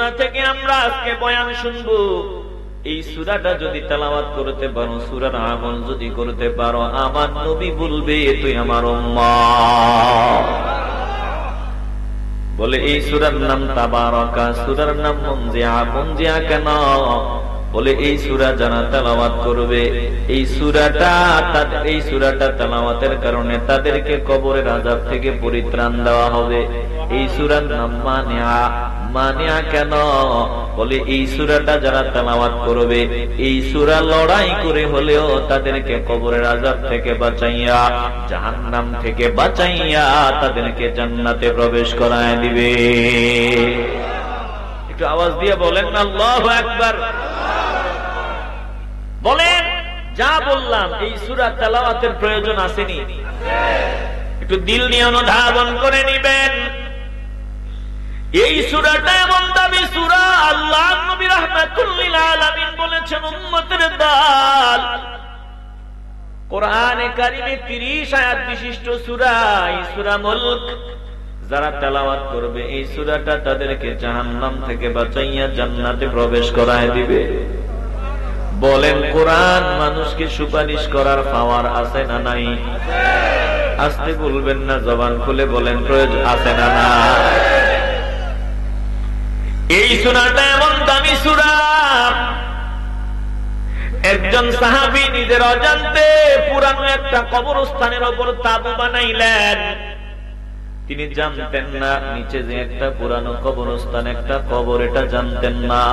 সূরা থেকে আমরা আজকে বয়ান শুনবো। এই সূরাটা যদি তেলাওয়াত করতে পারো, সূরার আমল যদি করতে পারো, আমার নবী বলবে তুই আমার উম্মত। বলে এই সূরার নাম তাবারাকা, সূরার নাম মুনজিয়া। মুনজিয়া কেন? বলে এই সূরা যারা তেলাওয়াত করবে, এই সূরাটা তেলাওয়াতের কারণে তাদেরকে কবরের আযাব থেকে পরিত্রাণ দেওয়া হবে। এই সূরার নাম মানিয়া। মানিয়া কেন? বলে এই সূরাটা যারা তেলাওয়াত করবে, এই সূরা লড়াই করে হলেও তাদেরকে কবরের আযাব থেকে বাঁচাইয়া, জাহান্নাম থেকে বাঁচাইয়া তাদেরকে জান্নাতে প্রবেশ করায় দিবে। একটু আওয়াজ দিয়ে বলেন না আল্লাহু আকবার। বলেন, যা বললাম এই সূরা তেলাওয়াতের প্রয়োজন আসেনি? একটু দিল নিয়ে অনুধাবন করে নিবেন। এই সূরাটা এমন দামি সূরা, আল্লাহ নবী রাহমাতুল লিল আলামিন বলেছেন উম্মতের দল। কোরআনে কারিমে 30 আয়াত বিশিষ্ট সূরা, এই সূরা মুলক। যারা তেলাওয়াত করবে এই সূরাটা তাদেরকে জাহান্নাম থেকে বাঁচাইয়া জান্নাতে প্রবেশ করায় দিবে। বলেন, কোরআন মানুষকে সুপারিশ করার পাওয়ার আছে না নাই? আস্তে বলবেন না, জবান খুলে বলেন প্রয়োজন আছে না না? এই সূরাটা এমন দামি সূরা, একজন সাহাবী নিজের অজান্তে পুরানো একটা কবরস্থানের উপর তাবু বানাইলেন। তিনি জানতেন না নিচে যে একটা পুরানো কবরস্থান, একটা কবর, এটা জানতেন না।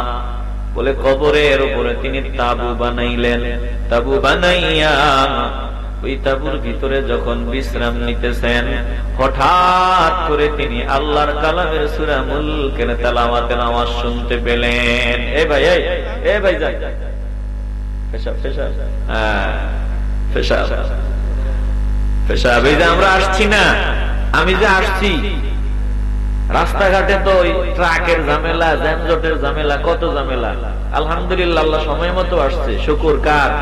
বলে কবরের উপরে তিনি তাবু বানাইলেন। তাবু বানাইয়া ওই তাবুর ভিতরে যখন বিশ্রাম নিতেছেন, হঠাৎ করে তিনি আল্লাহর কালামের সূরা মুলকের তেলাওয়াতের আওয়াজ শুনতে পেলেন। এ ভাই, এ ভাই, যাই পেশাব পেশাব, হ্যাঁ পেশাব পেশাব। এই যে আমরা আসছি না, আমি যে আসছি, রাস্তাঘাটে তো ওই ট্রাকের ঝামেলা, যানজটের ঝামেলা, কত ঝামেলা। আলহামদুলিল্লাহ আল্লাহ সময় মতো আসছে, শুকর কার?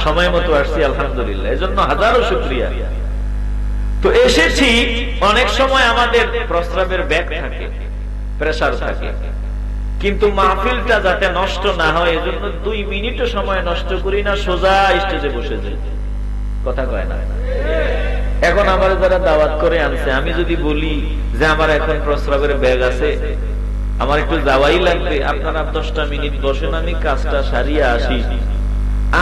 সময় মতো আসছি আলহামদুলিল্লাহ, এজন্য হাজারো শুকরিয়া। তো এসেছি, অনেক সময় আমাদের প্রস্রাবের ব্যাগ থাকে, প্রেসার থাকে, কিন্তু মাহফিলটা যাতে নষ্ট না হয় এজন্য 2 মিনিটও সময় নষ্ট করি না, সোজা স্টেজে বসে যাই। কথা কয় না? এখন আমার যারা দাওয়াত করে আনছে, আমি যদি বলি যে আমার এখন প্রস্রাবের ব্যাগ আছে, আমার একটু যাওয়াই লাগবে, আপনারা 10টা মিনিট বসেন, আমি কাজটা সারিয়ে আসি।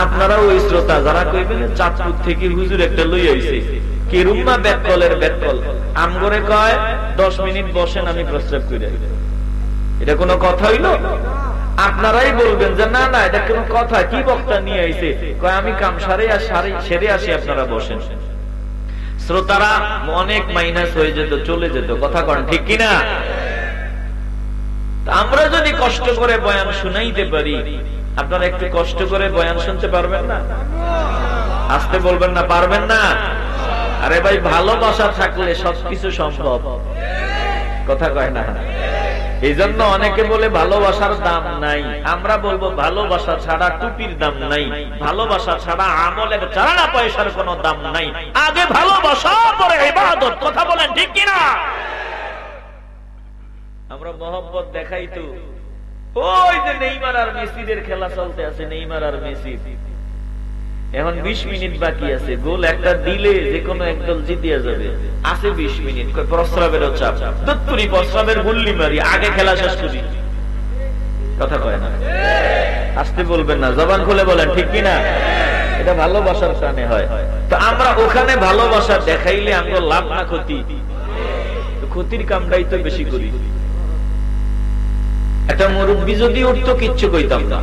আপনারা ওই শ্রোতা যারা কইবেন চাঁদপুর থেকে হুজুর একটা লই আইছে, কেরুম্মা ব্যাককলের ব্যাককল, আমগরে কয় 10 মিনিট বসেন, আমি প্রস্রাব করে। এটা কোনো কথা হইল? আপনারাই বলবেন যে না না, এটা কোনো কথা, কি বক্তা নিয়ে আইছে, কয় আমি কাম সেরে আসি, আপনারা বসেন। শ্রোতারা অনেক মাইনাস হয়ে যেত, চলে যেত। কথা কন ঠিক কিনা? আমরা যদি কষ্ট করে বয়ান শুনাইতে পারি, আপনারা একটু কষ্ট করে বয়ান শুনতে পারবেন না? আসতে বলবেন না, পারবেন না? আরে ভাই, ভালোবাসা থাকলে সবকিছু সম্ভব। কথা কয় না? এই জন্য অনেকে বলে ভালোবাসার দাম নাই। আমরা বলবো ভালোবাসা ছাড়া টুপির দাম নাই, ভালোবাসা ছাড়া আমলের চারা পয়সার কোনো দাম নাই। আগে ভালোবাসা, পরে ইবাদত। কথা বলেন ঠিক কিনা? আমরা মহব্বত দেখাই তো, ওই যে নেইমার আর মেসিদের খেলা চলতে আছে, নেইমার আর মেসি। এখন 20 মিনিট বাকি আছে, গোল একটা দিলে যে কোনো একদল জিতিয়া যাবে। আছে 20 মিনিট, প্রস্রাবেরও চাপ, দত্তুরি প্রস্রাবের গুল্লি মারি, আগে খেলা শেষ করি। কথা কয় না? আসতে বলবেন না, জবান খুলে বলেন ঠিক কিনা? এটা ভালোবাসার টানে হয়। তো আমরা ওখানে ভালোবাসা দেখাইলে আমরা লাভ না ক্ষতি? ক্ষতির কামটাই তো বেশি করি। একটা মুরব্বী যদি উঠতো কিচ্ছু কইতাম না,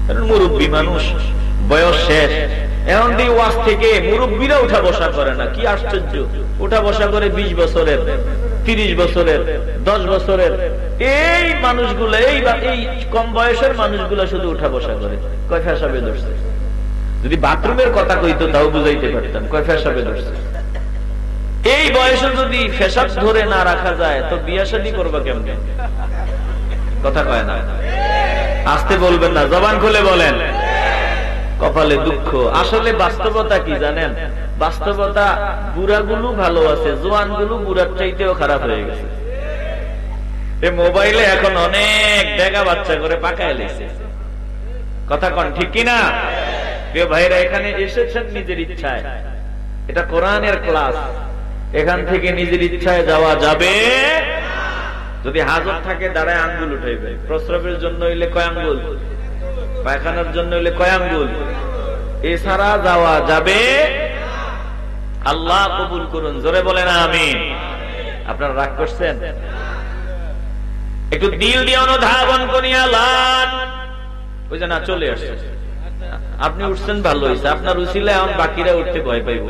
কারণ মুরব্বী মানুষ, বয়স শেষ। এখন দিয়ে ওয়াজ থেকে মুরব্বীরা উঠা বসা করে না, কি আশ্চর্য! উঠা বসা করে 20 বছরের, 30 বছরের, 10 বছরের এই মানুষগুলো, এই কম বয়সের মানুষগুলো শুধু উঠা বসা করে। কয় ফেসাবে ধরছে। যদি বাথরুমের কথা কইতো তাও বুঝাইতে পারতাম, কয় ফেসাবে ধরছে। এই বয়সে যদি ফেসাব ধরে না রাখা যায় তো বিয়া শাদী করবা কেমনে? কথা কয় না? আসতে বলবেন না, জবান খুলে বলেন। কপালে দুঃখ। আসলে বাস্তবতা কি জানেন? বাস্তবতা বুড়াগুলো ভালো আছে, জোয়ানগুলো বুড়ার চাইতেও খারাপ হয়ে গেছে। এই মোবাইলে এখন অনেক দেখা বাচ্চা করে পাকায় লেছে। কথা কন ঠিক কিনা? প্রিয় ভাইরা, এখানে এসেছেন নিজের ইচ্ছায়, এটা কোরআনের ক্লাস, এখান থেকে নিজের ইচ্ছায় যাওয়া যাবে। যদি হাজত থাকে দাঁড়ায় আঙ্গুল উঠাইবে, প্রস্রাবের জন্য হইলে কয় আঙ্গুল, পায়খানার জন্য হইলে কয় আঙ্গুল, এছাড়া যাওয়া যাবে। আল্লাহ কবুল করুন, জোরে বলেন আমিন। আপনারা রাগ করছেন? একটু দিল দিয়ে অনুধাবন করিয়া লান। ওই যে না চলে আসছে, আপনি উঠছেন ভালো হয়েছে, আপনার উচিলে এখন বাকিরা উঠতে ভয় পাইব।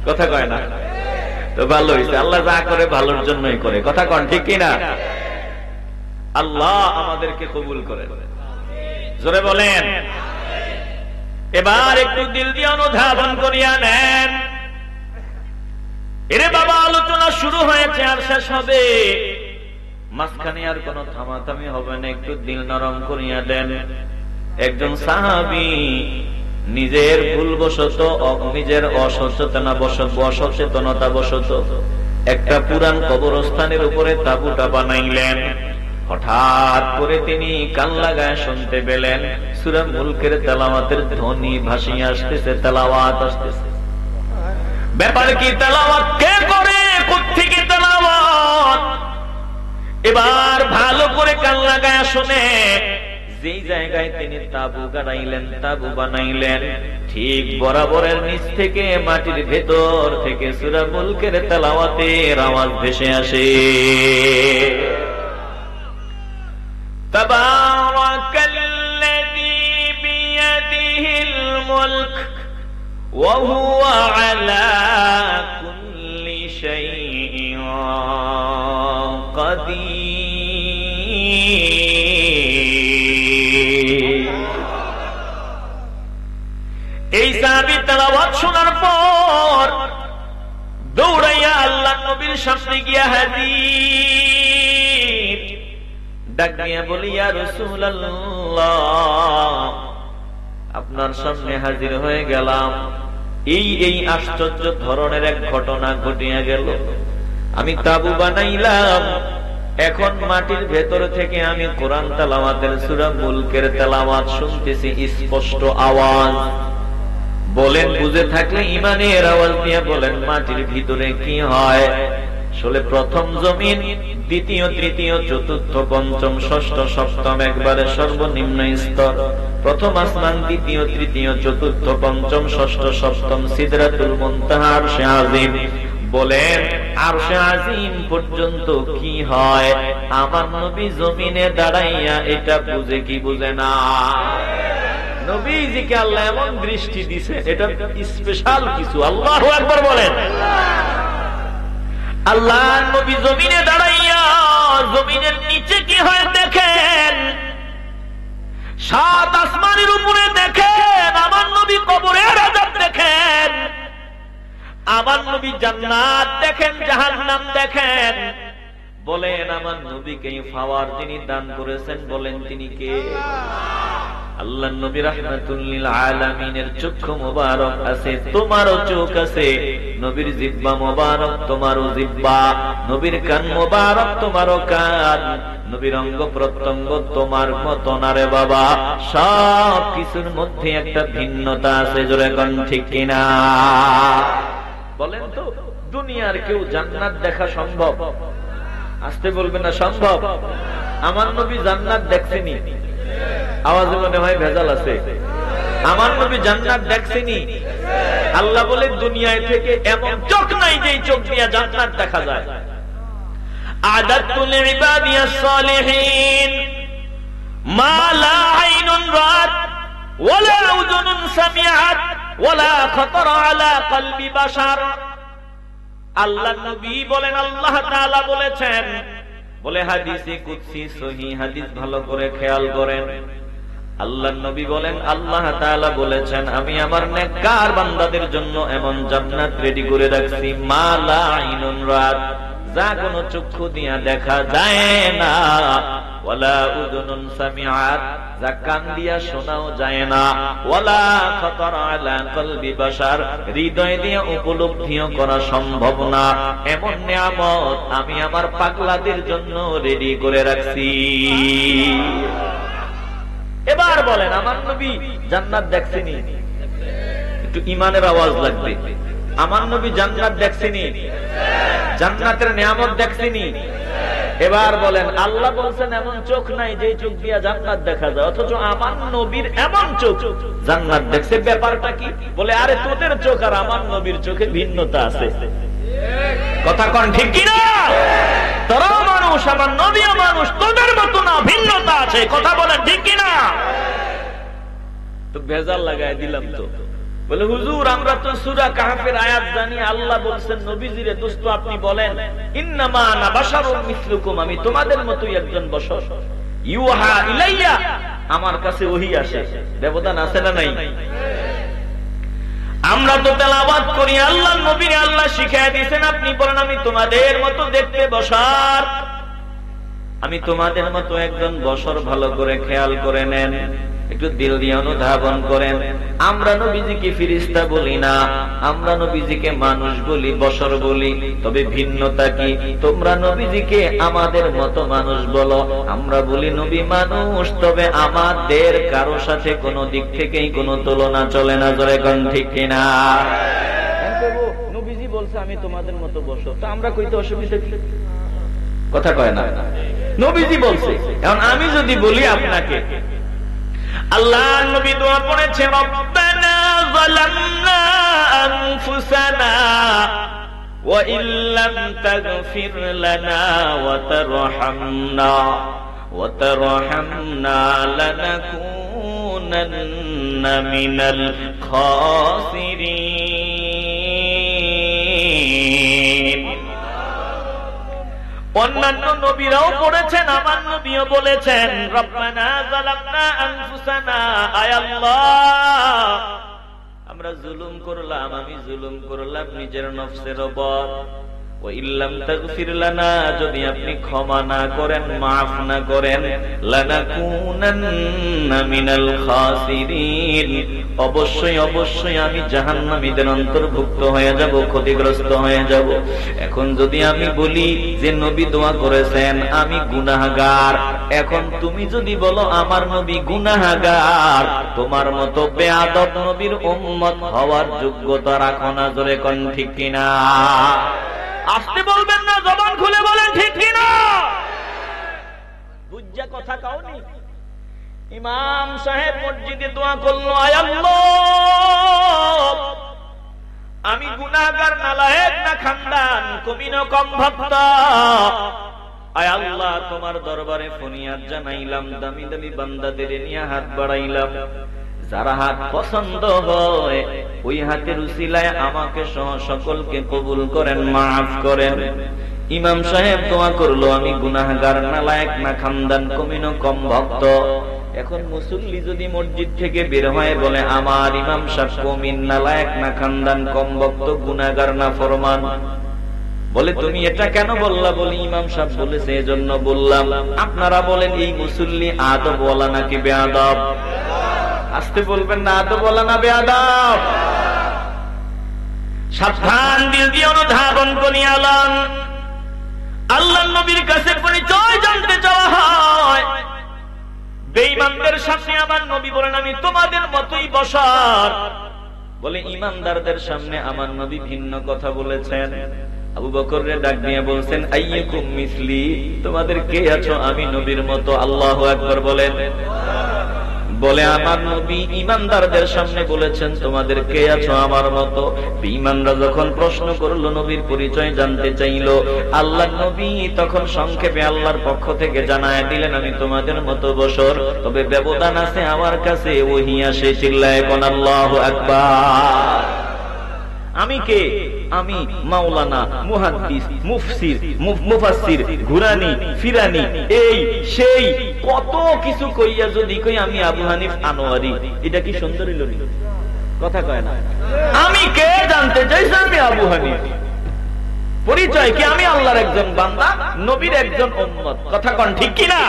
কথা কয় না তো? ভালো হয়েছে, আল্লাহ যা করে ভালোর জন্যই করে। কথা কন ঠিক কিনা? আল্লাহ আমাদেরকে কবুল করে, জোরে বলেন। এবার একটু দিল দিয়ে অনুধাবন করিয়া নেন। এরে বাবা, আলোচনা শুরু হয়েছে আর শেষ হবে, মাঝখানে আর কোন থামাথামি হবে না। একটু দিল নরম করিয়া দেন। একজন সাহাবী নিজের ভুলবশত, নিজের অসচেতনতা বশত একটা পুরান কবরস্থানের উপরে তাঁবুটা বানাইলেন। হঠাৎ করে তিনি কান লাগায় শুনতে পেলেন সূরা মুলকের তেলাওয়াতের ধ্বনি ভাসিয়ে আসতেছে, তেলাওয়াত আসতেছে। ব্যাপার কি? তেলাওয়াত কে করে? কোত্থেকে তেলাওয়াত? এবার ভালো করে কান লাগায় শুনে, যেই জায়গায় তিনি তাঁবু গাড়াইলেন, তাঁবু বানাইলেন, ঠিক বরাবরের নিচ থেকে, মাটির ভেতর থেকে সূরা মুলকের তেলাওয়াতের আওয়াজ ভেসে আসে। তাবারাকাল্লাযী বিয়াদিহিল মুলক ওয়া হুয়া আলা কুল্লি শাইইন কাদির। এই সাহাবী তেলাওয়াত শোনার পর দৌড়াইয়া আল্লাহর নবীর সামনে গিয়া হাজির, ডাক দিয়া বলি, ইয়া রাসূলুল্লাহ, আপনার সামনে হাজির হয়ে গেলাম। এই আশ্চর্য ধরনের এক ঘটনা ঘটিয়া গেল। আমি তাঁবু বানাইলাম, এখন মাটির ভেতর থেকে আমি কোরআন তেলাওয়াতের সূরা মুলকের তেলাওয়াত শুনতেছি, স্পষ্ট আওয়াজ। বলেন, বুঝে থাকলে ইমানের আওয়াজ দিয়ে বলেন, মাটির ভিতরে কি হয়? আসলে প্রথম জমিন, দ্বিতীয়, তৃতীয়, চতুর্থ, পঞ্চম, ষষ্ঠ, সপ্তম, একবারে সর্বনিম্ন স্তর। প্রথম আসমান, দ্বিতীয়, তৃতীয়, চতুর্থ, পঞ্চম, ষষ্ঠ, সপ্তম, সিদরাতুল মুনতাহা, আরশে আজিম। বলেন, আরশে আজিম পর্যন্ত কি হয়? আমার নবী জমিনে দাঁড়াইয়া এটা বুঝে কি বুঝে না? নবীজিকে আল্লাহ এমন দৃষ্টি দিছে, এটা স্পেশাল কিছু। আল্লাহু আকবার বলেন। আল্লাহ নবী জমিনে দাঁড়াইয়া জমিনের নিচে কি হয় দেখেন, সাত আসমানের উপরে দেখেন, আমার নবী কবরের আযাব দেখেন, আমার নবী জান্নাত দেখেন, জাহান্নাম দেখেন। বলেন, আমার নবীকে পাওয়ার যিনি দান করেছেন, বলেন তিনি কে? আল্লাহর নবী রাহমাতুল লিল আলামিনের চক্ষু মোবারক আছে, তোমারও চোখ আছে। নবীর জিহ্বা মোবারক, তোমারও জিহ্বা। নবীর কান মোবারক, তোমারও কান। নবীর অঙ্গ প্রত্যঙ্গ তোমার মতো না রে বাবা। সব কিছুর মধ্যে একটা ভিন্নতা আছে, জোরে কোন ঠিক কিনা? বলেন তো, দুনিয়ার কেউ জান্নাত দেখা সম্ভব? আসতে বলবেন না সম্ভব? আমার নবী জান্নাত দেখছেনি? আওয়াজে মনে হয় ভেজাল আছে। আমার নবী জান্নাত দেখছেনি? আল্লাহ বলে, দুনিয়ায় থেকে এমন চোখ নাই যে চোখ দিয়ে জান্নাত দেখা যায়। আদাতু লিইবাদিয়াস সালিহিন মা লা আইনুন রাত ওয়ালা উযুনুন সামিআত ওয়ালা খাতারা আলা কলবি বাশার। আল্লাহ নবী বলেন, আল্লাহ তাআলা বলেছেন, বলে হাদিসে কুদসি সহিহ হাদিস, ভালো করে খেয়াল করেন। আল্লাহ নবী বলেন, আল্লাহ তাআলা বলেছেন, আমি আমার নেককার বান্দাদের জন্য এমন জান্নাত রেডি করে রাখছি, মা লা আইনুন রাত, যা কোনো চক্ষু দিয়া দেখা যায় না, ওয়ালা উযুনুন সামিআত, যা কান দিয়া শোনাও যায় না, ওয়ালা খাতারা আলা কলবি বাশার, হৃদয় দিয়ে উপলব্ধিও করা সম্ভব না, এমন নিয়ামত আমি আমার পাগলাদের জন্য রেডি করে রাখছি। এবার বলেন, আমার নবী জান্নাত দেখছেনি? একটু ইমানের আওয়াজ লাগবে। আমার নবী জান্নাত দেখছেনি? জান্নাতের নিয়ামত দেখছেনি? এবার বলেন, আল্লাহ বলছেন এমন চোখ নাই যে চোখ দিয়া জান্নাত দেখা যায়, অথচ আমার নবীর এমন চোখ জান্নাত দেখছে। ব্যাপারটা কি? বলে, আরে তোদের চোখ আর আমার নবীর চোখে ভিন্নতা আছে। কথা কোন ঠিক কিনা? তোরাও মানুষ, আমার নবীও মানুষ, তোদের মতো না, ভিন্নতা আছে। কথা বলেন ঠিক কিনা? তো ভেজাল লাগাই দিলাম তো। বলে, হুজুর আমরা তো সূরা কাহফের আয়াত জানি, আল্লাহ বলছেন নবীজিরে, দোস্ত আপনি বলেন, ইন্নামা আনা বাশারুম মিসলুকুম, আমি তোমাদের মতোই একজন বশর, ইউহা ইলাইয়া, আমার কাছে ওহী আসে। ব্যবধান আছে না নাই? আমরা তো তেলাওয়াত করি, আল্লাহ নবীরে আল্লাহ শিখায় দিয়েছেন, আপনি বলেন আমি তোমাদের মতো দেখতে বশর, আমি তোমাদের মতো একজন বশর। ভালো করে খেয়াল করে নেন, একটু দিল দিয়ে অনুধাবন করেন। আমরা নবীজিকে ফেরেশতা বলি না, আমরা নবীজিকে মানুষ বলি, বশর বলি। তবে ভিন্নতা কি? তোমরা নবীজিকে আমাদের মতো মানুষ বলো, আমরা বলি নবী মানুষ, তবে আমাদের কারো সাথে কোনো দিক থেকেই কোনো তুলনা চলে না। জোরে কোন ঠিক কিনা? নবীজি বলছে আমি তোমাদের মতো বশর, তো আমরা কইতে অসুবিধা কি? কথা কয় না? নবীজি বলছে। এখন আমি যদি বলি আপনাকে, আল্লাহ নবী দোয়া পড়েছে, রব্বানা যালামনা আনফুসানা ওয়া ইল্লাম তাগফির লানা ওয়া তারহামনা লানাকুনান্না মিনাল খাসিরিন। অন্যান্য নবীরাও পড়েছেন, আমার নবীও বলেছেন, রব্বানা যালামনা আনফুসানা, আয় আল্লাহ আমরা জুলুম করলাম, আমি জুলুম করলাম নিজের নফসের উপর। ওয়া ইল্লাম তাগফির লানা, যদি আপনি ক্ষমা না করেন, মাফ না করেন, লানাকুনান্না মিনাল খাসিরিন, অবশ্যই অবশ্যই আমি জাহান্নামীদের অন্তর্ভুক্ত হয়ে যাব, ক্ষতিগ্রস্ত হয়ে যাব। এখন যদি আমি বলি যে নবী দোয়া করেছেন আমি গুনাহগার, এখন তুমি যদি বলো আমার নবী গুনাহগার, তোমার মতো বেয়াদব নবীর উম্মত হওয়ার যোগ্যতা রাখো না। জোরে কোন ঠিক কিনা? আসতে বলবেন না, জবান খুলে বলেন ঠিক কিনা? বুঝা কথা কাউনি। ইমাম সাহেব মসজিদে দোয়া করলো, আয় আল্লাহ আমি গুনাহগার, নালায়েক না খানদান, কমিন কম ভক্ত, আয় আল্লাহ তোমার দরবারে ফরিয়াদ জানাইলাম, দামি দামি বান্দাদের নিয়ে হাত বাড়াইলাম, যারা হাত পছন্দ হয় ওই হাতের উসিলায় আমাকে সহ সকলকে কবুল করেন, মাফ করেন। ইমাম সাহেব দোয়া করলো, আমি গুনাহগার, নালায়েক না খানদান, কমিন কম ভক্ত। এখন মুসল্লি যদি মসজিদ থেকে বের হয় বলে আমার ইমাম সাহেব কমিন, নালায়েক না খানদান, কম ভক্ত, গুনাহগার না ফরমান, বলে তুমি এটা কেন বললা? বলি ইমাম সাহেব বলেছে এজন্য বললাম। আপনারা বলেন এই মুসল্লি আদব ওয়ালা নাকি বেয়াদব? আসতে বলবেন না, আদব ওয়ালা না বেয়াদব? সাবধান, দিল দিয়ে অনুধাবন করিয়ালাম। আল্লাহর নবীর কাছে পরিচয় জানতে চাওয়া হয়, বেঈমানদের সামনে আমার নবী বলেন আমি তোমাদের মতোই বশর, বলে ইমানদারদের সামনে আমার নবী ভিন্ন কথা বলেছেন। আবু বকররে ডাক দিয়ে বলছেন, আইয়ুকুম মিসলি, তোমাদের কে আছো আমি নবীর মতো? আল্লাহু আকবার বলেন। বলে আমার নবী ইমানদারদের সামনে বলেছেন তোমাদের কে আছো আমার মতো। বেঈমানরা যখন প্রশ্ন করলো, নবীর পরিচয় জানতে চাইলো, আল্লাহর নবী তখন সংক্ষেপে আল্লাহর পক্ষ থেকে জানায় দিলেন আমি তোমাদের মতো বশর, তবে ব্যবধান আছে, আমার কাছে ওহী আসে। চিল্লায়ে কোন আল্লাহু আকবার। আমি কে? আমি মাওলানা, মুহাদ্দিস, মুফসির, মুফাসসির, ঘুরানি, ফিরানি, এই সেই কত কিছু কইয়া যদি কই আমি আবু হানিফ আনোয়ারি, এটা কি সুন্দর হইল? কথা কয় না। আমি কে জানতে চাইছি? আমি আবু হানিফ। পরিচয় কি? আমি আল্লাহর একজন বান্দা, নবীর একজন উম্মত। কথা কোন ঠিক কিনা?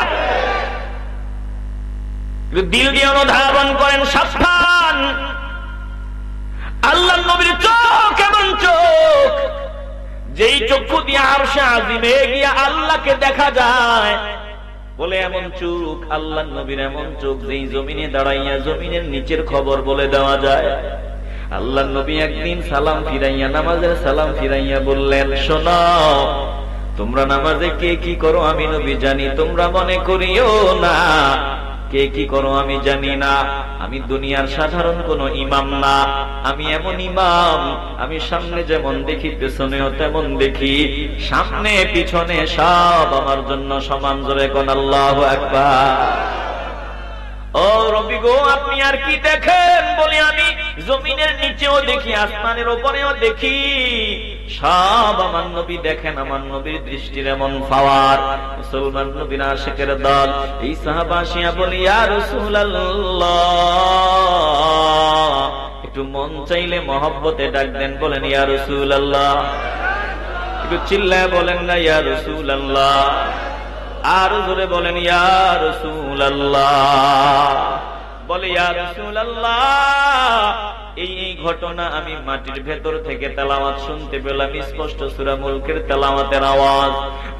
দিল দিয়ে অনুধাবন করেন, সাবধান। আল্লাহর নবীর চোখ এমন চোখ, যেই চক্ষু দিয়ে আরশে আজিমে গিয়া আল্লাহকে দেখা যায়। বলে এমন চোখ, আল্লাহর নবীর এমন চোখ, যেই জমিনে দাঁড়াইয়া জমিনের নিচের খবর বলে দেওয়া যায়। আল্লাহর নবী একদিন সালাম ফিরাইয়া, নামাজের সালাম ফিরাইয়া বললেন, শোনো, তোমরা নামাজে কে কি করো আমি নবী জানি, তোমরা মনে করিও না কে কি করো আমি জানি না। আমি দুনিয়ার সাধারণ কোন ইমাম না, আমি এমন ইমাম, আমি সামনে যেমন দেখি পেছনেও তেমন দেখি, সামনে পিছনে সব আমার জন্য সমান। জোরে কোন আল্লাহু আকবার। ও রবি গো, আপনি আর কি দেখেন? বলি আমি জমিনের নিচেও দেখি, আসমানের উপরেও দেখি, সব আমার নবী দেখেন। আমার নবীর দৃষ্টির এমন পাওয়ার। মুসলমান নবীর আশিকের দল এই সাহাবা আসিয়া বলি, ইয়া রাসূলুল্লাহ, একটু মন চাইলে মহব্বতে ডাক দেন, বলেন ইয়া রাসূলুল্লাহ। একটু চিল্লায় বলেন না ইয়া রাসূলুল্লাহ, আর জোরে বলেন ইয়া রাসূলুল্লাহ। বলে ইয়া রাসূলুল্লাহ, এই ঘটনা আমি মাটির ভেতর থেকে তেলাওয়াত শুনতে পেলাম, স্পষ্ট সূরা মুলকের তেলাওয়াতের আওয়াজ।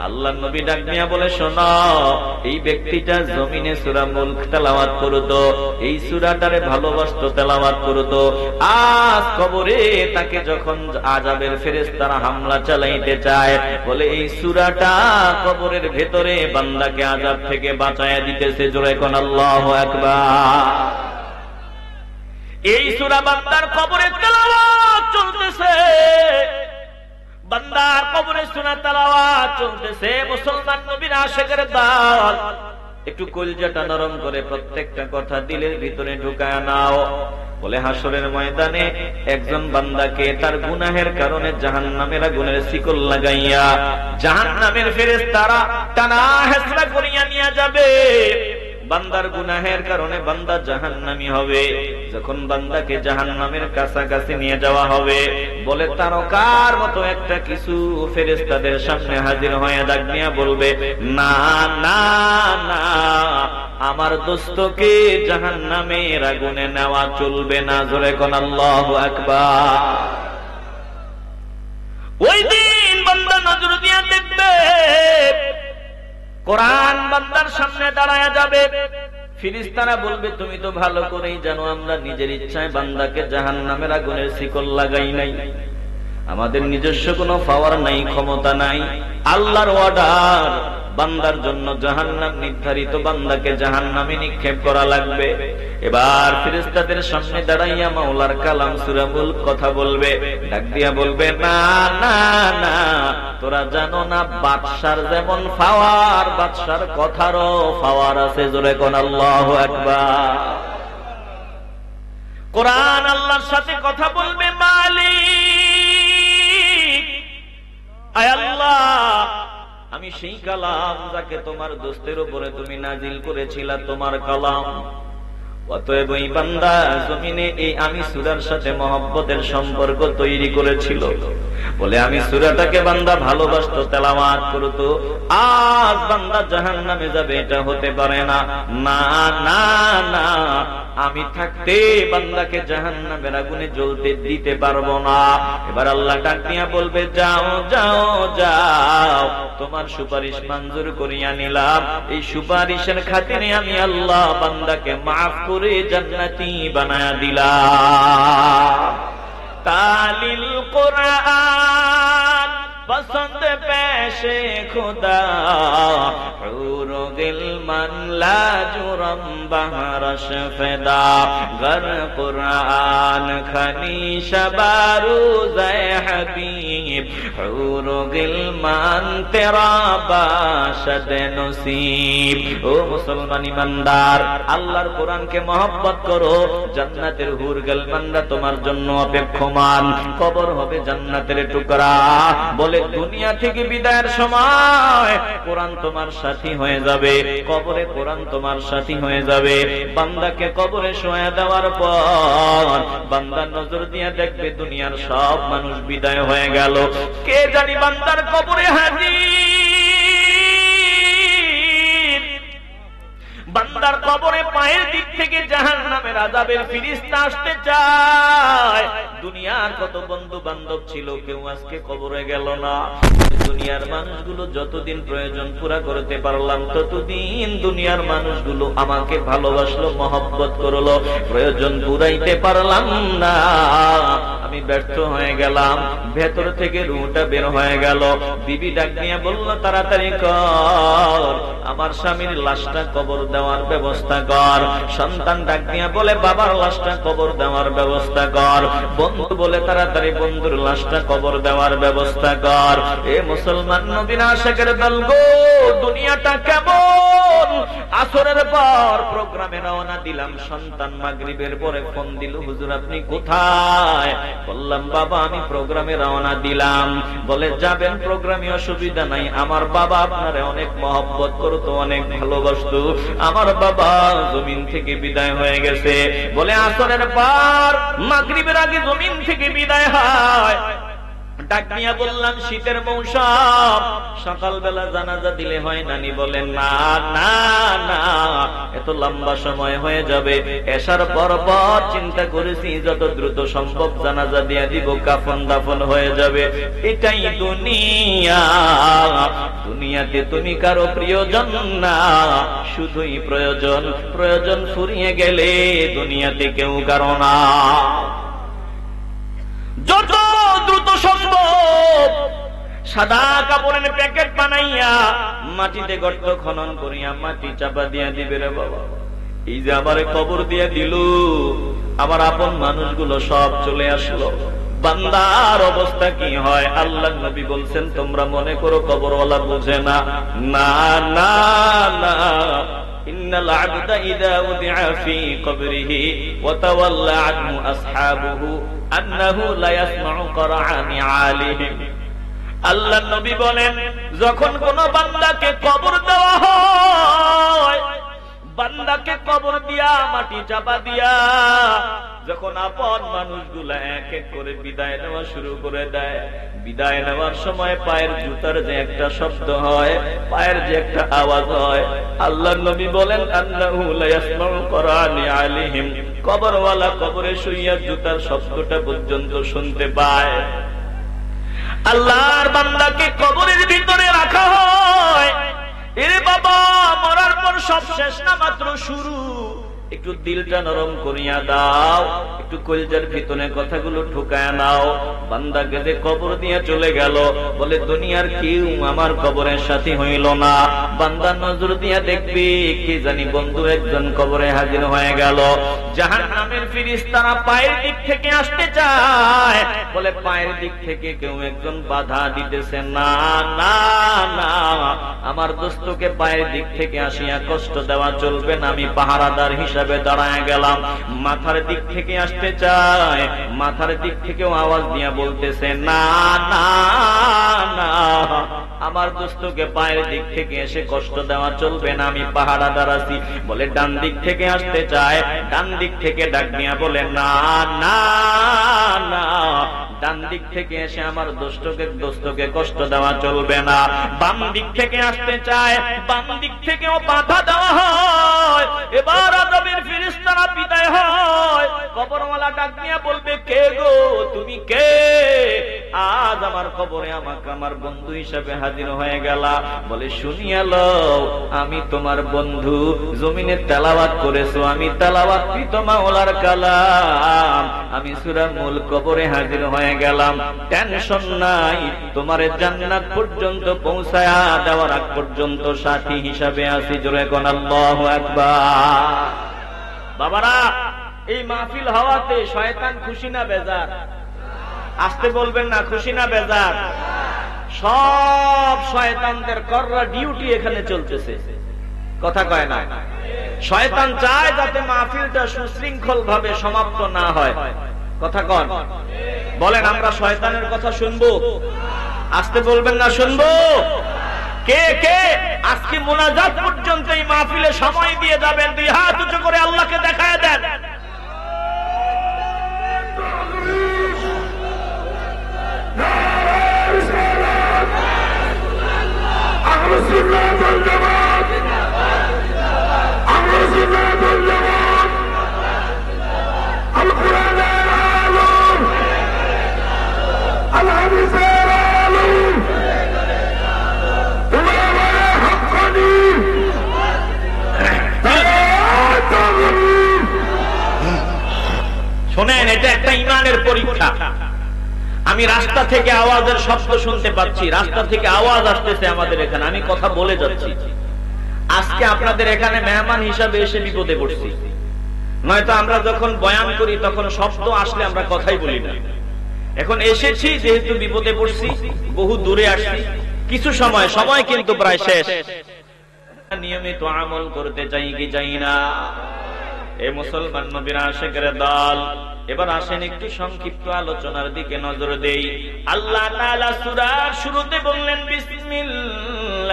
আল্লাহর নবী ডাক দিয়া বলে, শোনো, এই ব্যক্তিটা জমিনে সূরা মুলক তেলাওয়াত করতো, এই সূরাটারে ভালোবাসতো, তেলাওয়াত করতো। আজ কবরে তাকে যখন আযাবের ফেরেশতারা হামলা চালাইতে চায়, বলে এই সূরাটা কবরের ভেতরে বান্দাকে আযাব থেকে বাঁচায়া দিতেছে। জোরে কোন আল্লাহু আকবার। এই সূরা বান্দার কবরে তেলাওয়াত চলতেছে, বান্দার কবরে সূরা তেলাওয়াত চলতেছে। মুসলমান নবীর আশিকের দল, একটু কলিজাটা নরম করে প্রত্যেকটা কথা দিলের ভিতরে ঢুকায় নাও। বলে হাসরের ময়দানে একজন বান্দাকে তার গুনাহের কারণে জাহান্নামের আগুনের শিকল লাগাইয়া জাহান্নামের ফেরেশতারা টানা হেঁচড়া করিয়া নিয়ে যাবে। বান্দার গুনাহের কারণে বান্দা জাহান্নামী হবে। যখন বান্দাকে জাহান্নামের কাছাকাছি নিয়ে যাওয়া হবে, বলে তারকার মতো একটা কিছু ফেরেশতাদের সামনে হাজির হয়ে ডাক দিয়া বলবে, না না না, আমার দোস্তকে জাহান্নামের আগুনে নেওয়া চলবে না। জোরে কোন আল্লাহু আকবার। ওই দিন বান্দা নজর দিয়া দেখবে, কোরআন বান্দার সামনে দাঁড়ায়া যাবে। ফেরেশতারা বলবে, তুমি তো ভালো করেই জানো আমরা নিজের ইচ্ছায় বান্দাকে জাহান্নামের আগুনের শিকল লাগাই নাই, আমাদের নিজস্ব কোনো পাওয়ার নাই, ক্ষমতা নাই। আল্লাহর অর্ডার, বান্দার জন্য জাহান্নাম নির্ধারিত, বান্দাকে জাহান্নামে নিক্ষেপ করা লাগবে। এবার ফেরেশতাদের সামনে দাঁড়াইয়া মাওলার কালাম সূরা মুলক কথা বলবে, ডাক দিয়া বলবে, না না না, তোরা জানো না বাদশার যেমন পাওয়ার, বাদশার কথারও পাওয়ার আছে। জোরে কোন আল্লাহু আকবার। কোরআন আল্লাহর সাথে কথা বলবে, মালিক, আয় আল্লাহ, আমি সেই কালাম যাকে তোমার দোস্তের উপরে তুমি নাজিল করেছিলা, তোমার কালাম। অতএব এই বান্দা জমিনে এই আমি সূরার সাথে মহব্বতের সম্পর্ক তৈরি করেছিল বলে আমি সূরাটাকে বান্দা ভালোবাসতো, তেলাওয়াত করতো। আজ বান্দা জাহান্নামে যাবে এটা হতে পারে না। না না না, আমি থাকতে বান্দাকে জাহান্নামের আগুনে জ্বলতে দিতে পারবো না। এবার আল্লাহ ডাক দিয়া বলবে, যাও যাও যাও, তোমার সুপারিশ মঞ্জুর করিয়া নিলাম। এই সুপারিশের খাতিরে আমি আল্লাহ বান্দাকে মাফ করে জান্নাতি বানায়া দিলাম। তালিল কুরআন পসন্দ পেশে খুদা, হুর গিলমান লা জুরম বাহরশ ফেদা, গর কুরআন খনি শবারুজে হাবিব, হুর গিলমান তেরা বাশদ নসিব। ও মুসলমান ইমানদার, আল্লাহর কোরআনকে মহব্বত করো, জান্নাতের হুর গিলমানরা তোমার জন্য অপেক্ষমান। কবর হবে জান্নাতের টুকরা। বলে দুনিয়া থেকে বিদায়ের সময় কোরআন তোমার সাথী হয়ে যাবে, কবরে কোরআন তোমার সাথী হয়ে যাবে। বান্দাকে কবরে শোয়া দেওয়ার পর বান্দা নজর দিয়ে দেখবে দুনিয়ার সব মানুষ বিদায় হয়ে গেল, গেল, কে জানি বান্দার কবরে হাজির। বান্দার কবরে পায়ের দিক থেকে জাহান্নামের আযাবের ফেরেশতা আসতে চায়। দুনিয়ার কত বন্ধু বান্ধব ছিল, কেউ আজকে কবরে গেল না। দুনিয়ার মানুষগুলো যতদিন প্রয়োজন পুরা করতে পারলাম, ততদিন দুনিয়ার মানুষগুলো আমাকে ভালোবাসলো, মহব্বত করলো। প্রয়োজন পুরাইতে পারলাম না, আমি ব্যর্থ হয়ে গেলাম। ভেতর থেকে রুহটা বের হয়ে গেল। বিবি ডাক নিয়ে বলল, তাড়াতাড়ি কর, আমার স্বামীর লাশটা কবর দেওয়ার ব্যবস্থা কর। সন্তান ডাক নিয়ে বলে, বাবার লাশটা কবর দেওয়ার ব্যবস্থা কর। বন্ধু বলে, তাড়াতাড়ি বন্ধুর লাশটা কবর দেওয়ার ব্যবস্থা কর। এ মুসলমান নবীর আশিকের দল গো, দুনিয়াটা কেমন। আসরের পর প্রোগ্রামে রওনা দিলাম। সন্তান মাগরিবের পরে ফোন দিল, হুজুর আপনি কোথায়? বললাম, বাবা আমি প্রোগ্রামে রওনা দিলাম। বলে, যাবেন প্রোগ্রামে, অসুবিধা নাই। আমার বাবা আপনারে অনেক মহব্বত করতো, অনেক ভালোবাসতো। আমার বাবা জমিন থেকে বিদায় হয়ে গেছে। বলে, আসরের পর মাগরিবের আগে জমিন থেকে বিদায় হয়। ডাক নিয়ে বললাম, শীতের মৌসুম, সকালবেলা জানাজা দিলে হয় নানি? বলেন, না না না, এত লম্বা সময় হয়ে যাবে। এশার পর পর চিন্তা করেছি যত দ্রুত সম্ভব জানাজা দিয়ে দিব, কাফন দাফন হয়ে যাবে। এটাই দুনিয়া। দুনিয়াতে তুমি কারো প্রিয়জন না, শুধুই প্রয়োজন। প্রয়োজন ফুরিয়ে গেলে দুনিয়াতে কেউ কারো না। যত দ্রুত সম্ভব সাদা কাপড়ের প্যাকেট বানাইয়া মাটিতে গর্ত খনন করিয়া মাটি চাপা দিয়া দিবে রে বাবা। এই যে আমার কবর দিয়া দিল, আমার আপন মানুষগুলো সব চলে আসলো। বান্দার অবস্থা কি হয়? আল্লাহ নবী বলছেন, তোমরা মনে করো কবরওয়ালা বুঝে না। না না না, ইন্নাল আবদা ইযা উদিআ ফি কবরিহি ওয়া তাওয়াল্লা আনহু আসহাবুহু আন্নাহু লা ইয়াসমাউ করাআনি আলিহিম। আল্লাহ নবী বলেন, যখন কোন বান্দাকে কবর দেওয়া হয়, বান্দাকে কবর দিয়া মাটি চাপা দিয়া যখন আপন মানুষগুলা এক এক করে বিদায় নেওয়া শুরু করে দেয়, বিদায় নেওয়ার সময় পায়ের জুতার যে একটা শব্দ হয়, পায়ের যে একটা আওয়াজ হয়, আল্লাহর নবী বলেন, আন্নাহু লা ইয়াসমাউ করাআনি আলিহিম, কবরওয়ালা কবরে শুইয়া জুতার শব্দটা পর্যন্ত শুনতে পায়। আল্লাহর বান্দাকে কবরের ভিতরে রাখা হয়। এরে বাবা, মরার পর সব শেষ না, মাত্র শুরু। একটু দিলটা নরম করিয়া দাও, একটু কলজার ভিতরে কথাগুলো ঢুকায় নাও। বান্দাকে যে কবর দিয়ে চলে গেল, বলে দুনিয়ার কেউ আমার কবরের সাথী হইল না। বান্দা নজর দিয়া দেখবে, কি জানি বন্ধু একজন কবরে হাজির হয়ে গেল। জাহান্নামের ফেরেশতারা পায়ের দিক থেকে আসতে চায়, বলে পায়ের দিক থেকে কেউ একজন বাধা দিতেছে। না না না, আমার দোস্তকে পায়ের দিক থেকে আসিয়া কষ্ট দেওয়া চলবে না, আমি পাহারাদার হিসাবে দাঁড়ায় গেলাম। মাথার দিক থেকে আসতে চায়, মাথার দিক থেকেও আওয়াজ দিয়া বলতেছে, না না না, আমার দোস্তকে পায়ের দিক থেকে এসে কষ্ট দেওয়া চলবে না, আমি পাহারাদার আছি। বলে ডান দিক থেকে আসতে চায়, ডান দিক থেকে ডাক দিয়া বলে, না না না, ডান দিক থেকে এসে আমার দোস্তকে কষ্ট দেওয়া চলবে না। বাম দিক থেকে আসতে চায়, বাম দিক থেকেও বাধা দেওয়া হয়। এবার আযাবের ফেরেশতারা বিদায় হয়। কবরওয়ালা ডাক দিয়া বলবে, কে গো, তুমি কে? আজ আমার কবরে আমাকে আমার বন্ধু হিসাবে হাজির হয়ে গেলা। বলে, শুনিয়া লও, আমি তোমার বন্ধু। জমিনে তেলাওয়াত করেছো, আমি তেলাওয়াত কৃত মাওলার কালাম, আমি সূরা মুলক কবরে হাজির হয়ে গেলাম। টেনশন নাই, তোমার জান্নাত পর্যন্ত পৌঁছায়া দেওয়ার আগ পর্যন্ত সাথী হিসাবে আছি। জোরে কোন আল্লাহু আকবার। বাবারা, এই মাহফিল হওয়াতে শয়তান খুশি না বেজার? আসতে বলবেন না, খুশি না বেজার? সব শয়তানদের কররা ডিউটি এখানে চলতেছে, কথা কয় না। শয়তান চায় যাতে মাহফিলটা সুশৃঙ্খল ভাবে সমাপ্ত না হয়, কথা কন। বলেন, আমরা শয়তানের কথা শুনবো? আসতে বলবেন না, শুনবো? কে কে আজকে মুনাজাত পর্যন্ত এই মাহফিলে সময় দিয়ে যাবেন? দুই হাত উঁচু করে আল্লাহকে দেখায় দেন। নারায়ে ইমানের পরীক্ষা। আমি রাস্তা থেকে আওয়াজের শব্দ শুনতে পাচ্ছি, রাস্তা থেকে আওয়াজ আসতেছে আমাদের এখানে, আমি কথা বলে যাচ্ছি। আজকে আপনাদের এখানে মেহমান হিসাবে এসে বিপদে পড়ছি। নয়তো আমরা যখন বয়ান করি তখন শব্দ আসলে আমরা কথাই বলি না। এখন এসেছি যেহেতু বিপদে পড়ছি, বহু দূরে আসছি, কিছু সময় কিন্তু প্রায় শেষ। নিয়মিত আমল করতে চাই কি চাই না? এ মুসলমান নবীর আশিকের দল, এবার আসেন একটু সংক্ষিপ্ত আলোচনার দিকে নজর দেই। আল্লাহ তাআলা সূরার শুরুতে বললেন বিসমিল্লাহির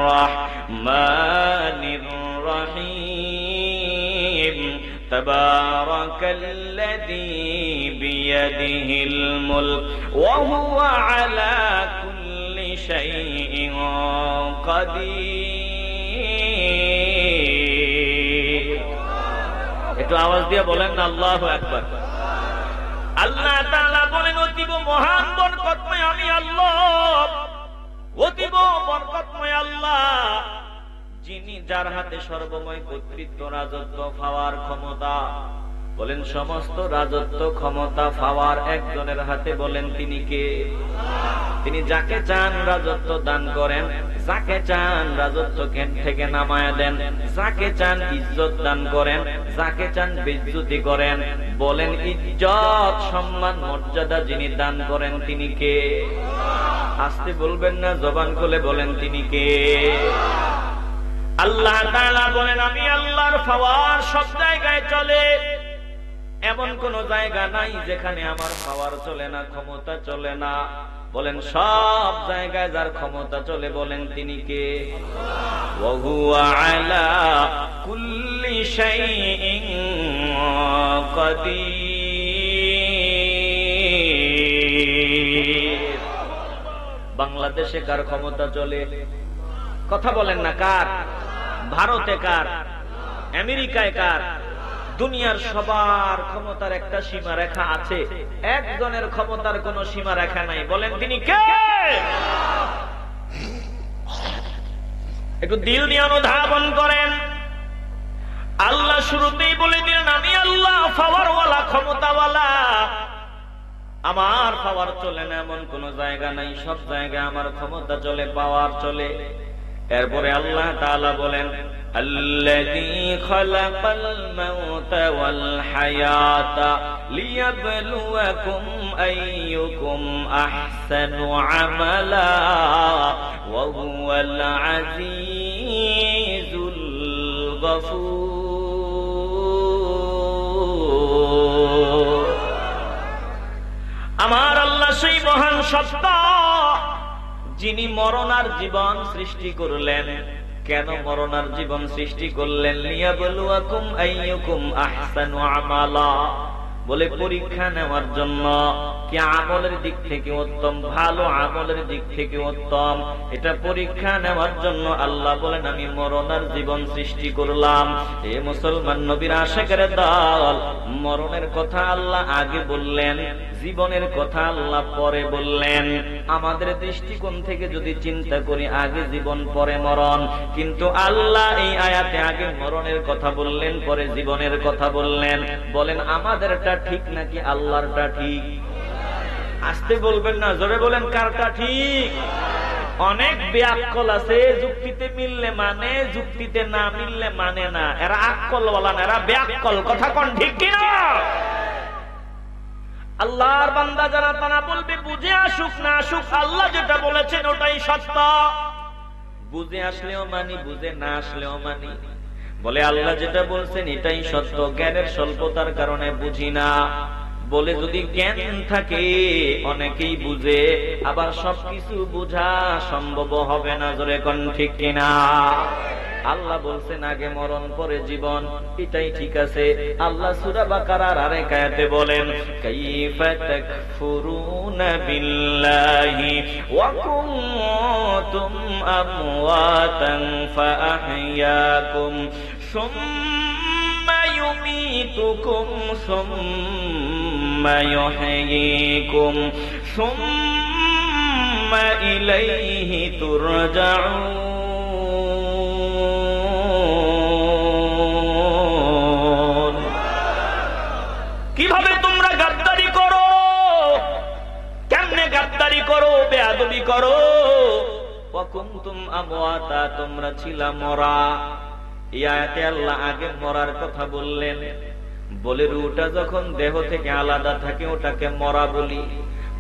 রাহমানির রাহিম তাবারাকাল্লাযী বিয়াদিহিল মুলক ওয়া হুয়া আলা কুল্লি শাইইন কাদির। একটু আওয়াজ দিয়ে বলেন না আল্লাহু আকবার। আল্লাহ তাআলা বলেন অতীব মহান বরকতময় আমি আল্লাহ, অতীব বরকতময় আল্লাহ, যিনি যার হাতে সর্বময় কর্তৃত্ব রাজত্ব পাওয়ার ক্ষমতা। বলেন সমস্ত রাজত্ব ক্ষমতা পাওয়ার একজনের হাতে, বলেন তিনি কে? তিনি যাকে চান রাজত্ব দান করেন, যাকে চান রাজত্ব থেকে নামায়া দেন, যাকে চান ইজ্জত দান করেন, যাকে চান বেইজ্জতি করেন। বলেন ইজ্জত সম্মান মর্যাদা যিনি দান করেন তিনি কে? আসতে বলবেন না, জবান খুলে বলেন তিনি কে? আল্লাহ তাআলা বলেন আমি আল্লাহর পাওয়ার সব জায়গায় চলে, এমন কোন জায়গা নাই যেখানে আমার পাওয়ার চলে না, ক্ষমতা চলে না। বলেন সব জায়গায় যার ক্ষমতা চলে, বলেন তিনি কে? ওয়া হুয়া আলা কুল্লি শাইইন কাদির। বাংলাদেশে কার ক্ষমতা চলে? কথা বলেন না, কার? ভারতে কার? আমেরিকায় কার? দুনিয়ার সবার ক্ষমতার একটা সীমা রেখা আছে, একজনের ক্ষমতার কোন সীমা রেখা নাই। বলেন তিনি কে? একটু দিল দিয়ে অনুধাবন করেন। আল্লাহ শুরুতেই বলে দিলেন আমি আল্লাহ পাওয়ারওয়ালা, ক্ষমতাওয়ালা। আমার পাওয়ার চলে না এমন কোন জায়গা নাই, সব জায়গায় আমার ক্ষমতা চলে, পাওয়ার চলে। এরপরে আল্লাহ তাআলা বলেন আল্লাযী খালাকাল মাউতা ওয়াল হায়াতা লিয়াবলুয়াকুম আইয়ুকুম আহসানু আমালা ওয়া হুয়াল আজিজুল গফুর। আমার আল্লাহ সেই মহান সত্তা যিনি মরণ আর জীবন সৃষ্টি করলেন। কেন মরণ আর জীবন সৃষ্টি করলেন? লিয়াবলুয়াকুম আইয়ুকুম আহসানু আমালা, বলে পরীক্ষা নেওয়ার জন্য কি আমলের দিক থেকে উত্তম, ভালো আমলের দিক থেকে উত্তম, এটা পরীক্ষা নেওয়ার জন্য আল্লাহ বলেন আমি মরণ আর জীবন সৃষ্টি করলাম। এ মুসলমান নবীর আশিকের দল, মরণের কথা আল্লাহ আগে বললেন, জীবনের কথা আল্লাহ পরে বললেন। আমাদের দৃষ্টিকোণ থেকে যদি চিন্তা করি আগে জীবন পরে মরণ, কিন্তু আল্লাহ এই আয়াতে আগে মরণের কথা বললেন পরে জীবনের কথা বললেন। বলেন আমাদেরটা ঠিক নাকি আল্লাহরটা ঠিক? আসতে বলবেন না, জোরে বলেন কারটা ঠিক? অনেক বেআক্কল আছে, যুক্তিতে মিললে মানে, যুক্তিতে না মিললে মানে না। এরা আক্কলওয়ালা না, এরা বেআক্কল। কথা কোন ঠিক কিনা? আল্লাহর বান্দা যারা তারা বলবে বুঝে আসুক না আসুক, আল্লাহ যেটা বলেছেন ওটাই সত্য। বুঝে আসলেও মানি, বুঝে না আসলেও মানি। বলে আল্লাহ যেটা বলছেন এটাই সত্য, জ্ঞানের স্বল্পতার কারণে বুঝি না। বলে যদি জ্ঞান থাকে অনেকেই বুঝে, আবার সবকিছু বুঝা সম্ভব হবে না। জোরে কোন ঠিক কিনা? আল্লাহ বলছেন আগে মরণ পরে জীবন, এটাই ঠিক আছে। আল্লাহ সূরা বাকারার আরেক আয়াতে বলেন কাইফা তাকফুরুনা বিল্লাহি ওয়া কুনতুম আমওয়াতান ফাআহইয়াকুম সুম্মা ইউমীতুকুম সুম্মা ইউহয়ীকুম সুম্মা ইলাইহি তুরজাউন। কিভাবে তোমরা গাদ্দারি করো, বেয়াদবি করো। ওয়া কুনতুম আমওয়াতা, তোমরা ছিলা মরা। এই আয়াতে আল্লাহ আগে মরার কথা বললেন, বলে রূহটা যখন দেহ থেকে আলাদা থাকে ওটাকে মরা বলি।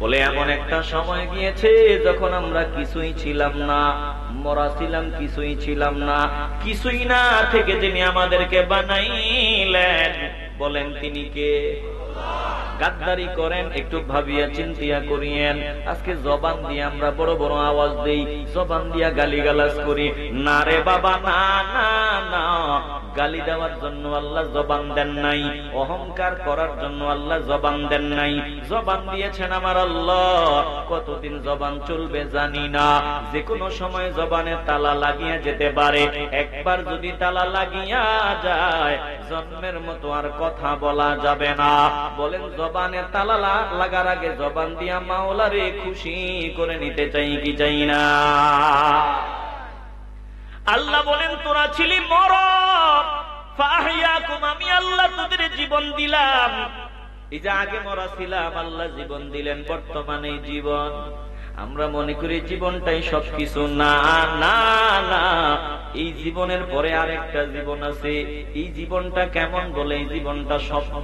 বলে এমন একটা সময় গিয়েছে যখন আমরা কিছুই ছিলাম না, মরা ছিলাম, কিছুই ছিলাম না। কিছুই না থেকে যিনি আমাদেরকে বানাইলেন, বলেন তিনি কে? গাদ্দারি করেন, একটু ভাবিয়া চিন্তিয়া করিয়েন। আজকে জবান দিয়ে আমরা বড় বড় আওয়াজ দেই, জবান দিয়া গালিগালাজ করি। না রে বাবা, না না না, গালি দেওয়ার জন্য আল্লাহ জবান দেন নাই, অহংকার করার জন্য আল্লাহ জবান দেন নাই। জবান দিয়েছেন আমার আল্লাহ। কতদিন জবান চলবে জানি না, যে কোনো সময় জবানে তালা লাগিয়া যেতে পারে। একবার যদি তালা লাগিয়া যায়, জন্মের মতো আর কথা বলা যাবে না। বলেন জবানে তালা লাগার আগে জবান দিয়া মাওলারে খুশি করে নিতে চাই কি চাই না? আল্লাহ বলেন তোরা ছিলি মরদ, ফাহিয়াকুম, আমি আল্লাহ তোদের জীবন দিলাম। এই যে আগে মরা ছিলাম, আল্লাহ জীবন দিলেন, বর্তমানে জীবন। আমরা মনে করি জীবনটাই সবকিছু। না না না, এই জীবনের পরে আরেকটা জীবন আছে। এই জীবনটা কেমন? বলে এই জীবনটা স্বপ্ন,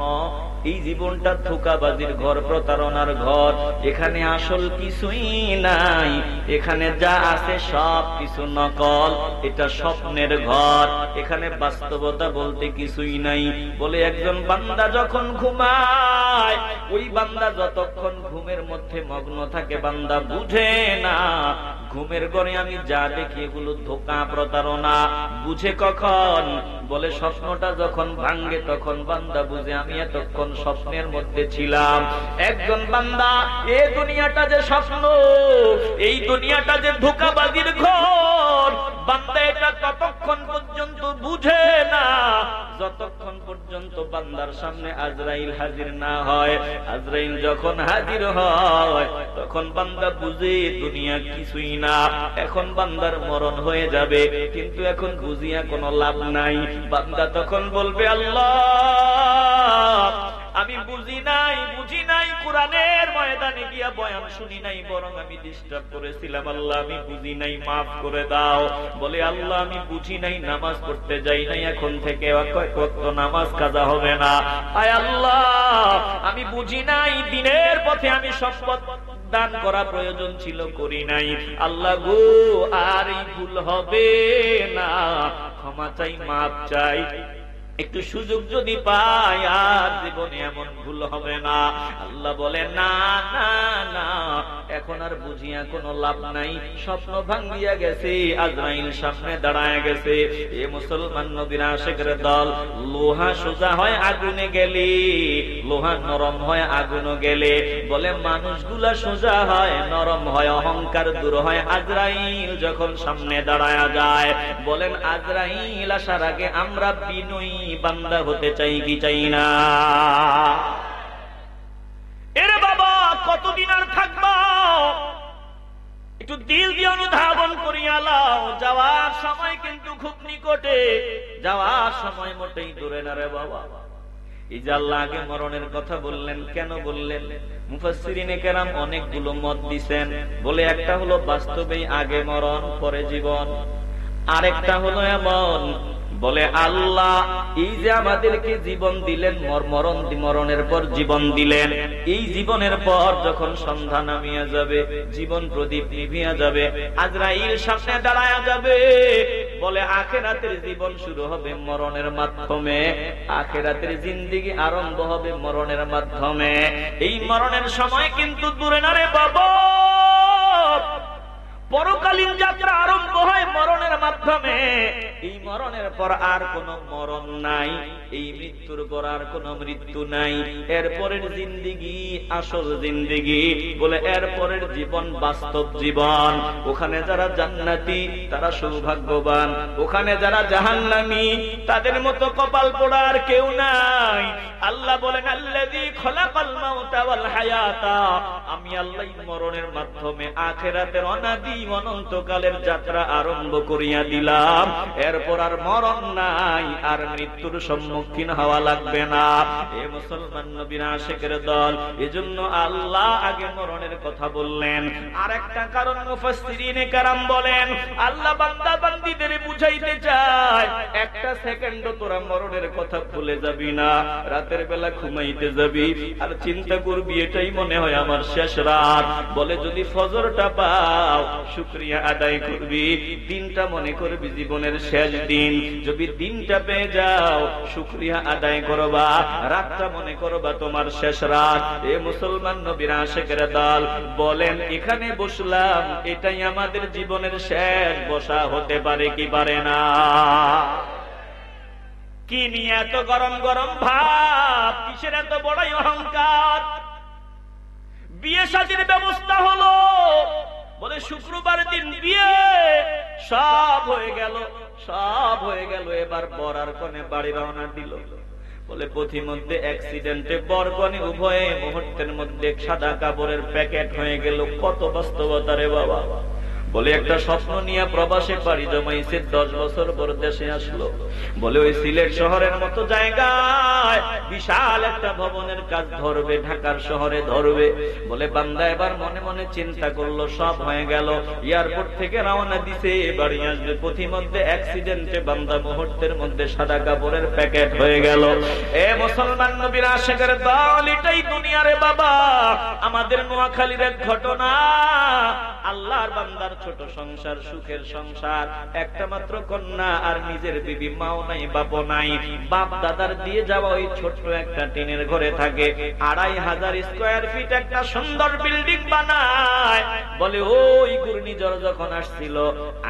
এই জীবনটা ধোঁকাবাজির ঘর, প্রতারণার ঘর। এখানে আসল কিছুই নাই, এখানে যা আছে সব কিছু নকল। এটা স্বপ্নের ঘর, এখানে বাস্তবতা বলতে কিছুই নাই। বলে একজন বান্দা যখন ঘুমায়, ওই বান্দা যতক্ষণ ঘুমের মধ্যে মগ্ন থাকে, বান্দা বুঝে না ঘুমের ঘরে আমি যা দেখি এগুলো ধোঁকা, প্রতারণা। বুঝে কখন? বলে স্বপ্নটা যখন ভাঙ্গে তখন বান্দা বুঝে আমি এতক্ষণ স্বপ্নের মধ্যে ছিলাম। একজন বান্দা এই দুনিয়াটা যে স্বপ্ন, এই দুনিয়াটা যে ধোঁকাবাজির ঘর, বান্দা এটা ততক্ষণ পর্যন্ত বুঝে না যতক্ষণ পর্যন্ত বান্দার সামনে আজরাইল হাজির না হয়। আজরাইল যখন হাজির হয় তখন বান্দা বুঝে দুনিয়া কিছুই না, এখন বান্দার মরণ হয়ে যাবে। কিন্তু এখন বুঝিয়া কোনো লাভ নাই। বান্দা তখন বলবে আল্লাহ আমি বুঝি নাই, কোরআনের ময়দানে গিয়া বয়ান শুনি নাই, বরং আমি ডিস্টার্ব করেছিলাম। আল্লাহ আমি বুঝি নাই, মাফ করে দাও। বলে আল্লাহ আমি বুঝি নাই, নামাজ পড়তে যাই নাই, এখন থেকে ওয়াক্ত নামাজ কাজা হবে না। আয় আল্লাহ আমি বুঝি নাই, দিনের পথে আমি শপথ দান করা প্রয়োজন ছিল, করি নাই। আল্লাহ গো আর এই ভুল হবে না, ক্ষমা চাই, মাপ চাই। একটু সুযোগ যদি পাই আর জীবনে এমন ভুল হবে না। আল্লাহ বলে না না না, এখন আর বুঝিয়া কোনো লাভ নাই। স্বপ্ন ভাঙ্গিয়া গেছে, আজরাইল সামনে দাঁড়ায় গেছে। এ মুসলমান নবীর আশিকের দল, লোহা সোজা হয় আগুনে গেলে, লোহা নরম হয় আগুনে গেলে। বলে মানুষগুলা সোজা হয়, নরম হয়, অহংকার দূর হয় আজরাইল যখন সামনে দাঁড়ায় যায়। বলেন আজরাইল আসার আগে আমরা বিনয়ী বান্দা হতে চাই কি চাই না? এরে বাবা কতদিন আর থাকবা? একটু দিল দিয়ে অনুধাবন করিয়া লাও, যাওয়ার সময় কিন্তু খুব নিকটে, যাওয়ার সময় মোটেই দূরে না রে বাবা। এই যে আল্লাহ আগে মরণের কথা বললেন, কেন বললেন? মুফাসসিরিনে কেরাম অনেকগুলো মত দিছেন। বলে একটা হলো বাস্তবেই আগে মরণ পরে জীবন, আরেকটা হলো এমন, বলে আল্লাহ এই যে আমাদেরকে জীবন দিলেন, মরণের পর জীবন দিলেন, এই জীবনের পর যখন সন্ধ্যা নামিয়া যাবে, জীবন প্রদীপ নিভিয়া যাবে, আজরাইল সামনে দাঁড়ায়া যাবে। বলে আখিরাতের জীবন শুরু হবে মরণের মাধ্যমে, আখিরাতের জিন্দেগি আরম্ভ হবে মরণের মাধ্যমে। এই মরণের সময় কিন্তু দূরে না রে বাবা, পরকালীন যাত্রা আরম্ভ হয় মরণের মাধ্যমে। এই মরণের পর আর কোন মরণ নাই, এই মৃত্যুর পর আর কোন মৃত্যু নাই। এরপরের জিন্দেগি আসল জিন্দেগি। বলে এরপরের জীবন বাস্তব জীবন। ওখানে যারা জান্নাতি তারা সৌভাগ্যবান, ওখানে যারা জাহান্নামী তাদের মতো কপাল পোড়ার কেউ নাই। আল্লাহ বলেন আল্লাযী খলাকাল মাউতা ওয়াল হায়াতা, আমি আল্লাহ মরণের মাধ্যমে আখিরাতের অনাদি অনন্তকালের যাত্রা আরম্ভ করিয়া দিলাম। এরপর আর মরণ নাই, আর মৃত্যুর সম্মুখীন সম্মুখীন হওয়া লাগবে না। এ মুসলমান নবীর আশিকের দল, এজন্য আল্লাহ আগে মরণের কথা বললেন। আর একটা কারণ মুফাসসিরিনে কেরাম বলেন, আল্লাহ বান্দা বান্দীদের বুঝাইতে চায় একটা সেকেন্ডও তোরা মরণের কথা ভুলে যাবি না। রাতের বেলা ঘুমাইতে যাবি আর চিন্তা করবি এটাই মনে হয় আমার শেষ রাত। বলে যদি ফজরটা পাও শুকরিয়া আদায় করবি, দিনটা মনে করবি জীবনের শেষ দিন। যদি দিনটা পেয়ে যাও শুকরিয়া আদায় করবা, রাতটা মনে করবা তোমার শেষ রাত। এ মুসলমান নবীর আশিকের দল বলেন, এখানে বসলাম এটাই আমাদের জীবনের শেষ বসা হতে পারে কি পারে না? কি নিয়ে এত গরম গরম ভাব, কিসের এত বড়ই অহংকার? বিয়ে শাদীর ব্যবস্থা হলো, বলে শুক্রবার দিন বিয়ে, সব হয়ে গেল, সব হয়ে গেল। এবার বর আর কনে বাড়ি রওনা দিল। বলে পথিমধ্যে অ্যাক্সিডেন্টে বর কনে উভয়ে মুহূর্তের মধ্যে সাদা কাপড়ের প্যাকেট হয়ে গেল। কত বাস্তবতা রে বাবা! বলে একটা স্বপ্ন নিয়ে প্রবাসে পাড়ি জমাইছে, 10 বছর পর দেশে আসলো। বলে ওই সিলেট শহরের মতো জায়গায় বিশাল একটা ভবনের কাজ ধরবে, ঢাকার শহরে ধরবে। বলে বান্দা এবার মনে মনে চিন্তা করলো, সব হয়ে গেল, এয়ারপোর্ট থেকে রওনা দিছে, বাড়ি আসবে। পথিমধ্যে অ্যাক্সিডেন্টে বান্দা মুহূর্তের মধ্যে সাদা কাপড়ের প্যাকেট হয়ে গেল। এ মুসলমান নবীর আশিকের দল, এটাই দুনিয়া রে বাবা। আমাদের নোয়াখালীর এক ঘটনা, আল্লাহর বান্দার ছোট সংসার, সুখের সংসার, একটা মাত্র কন্যা, আর নিজের বিবি, মাও নাই বাপও নাই। বাপ দাদার দিয়ে যাওয়া ওই ছোট্ট একটা টিনের ঘরে থাকে। 2500 স্কয়ার ফিট একটা সুন্দর বিল্ডিং বানায়। বলে ওই ঘূর্ণিঝড় যখন আসছিল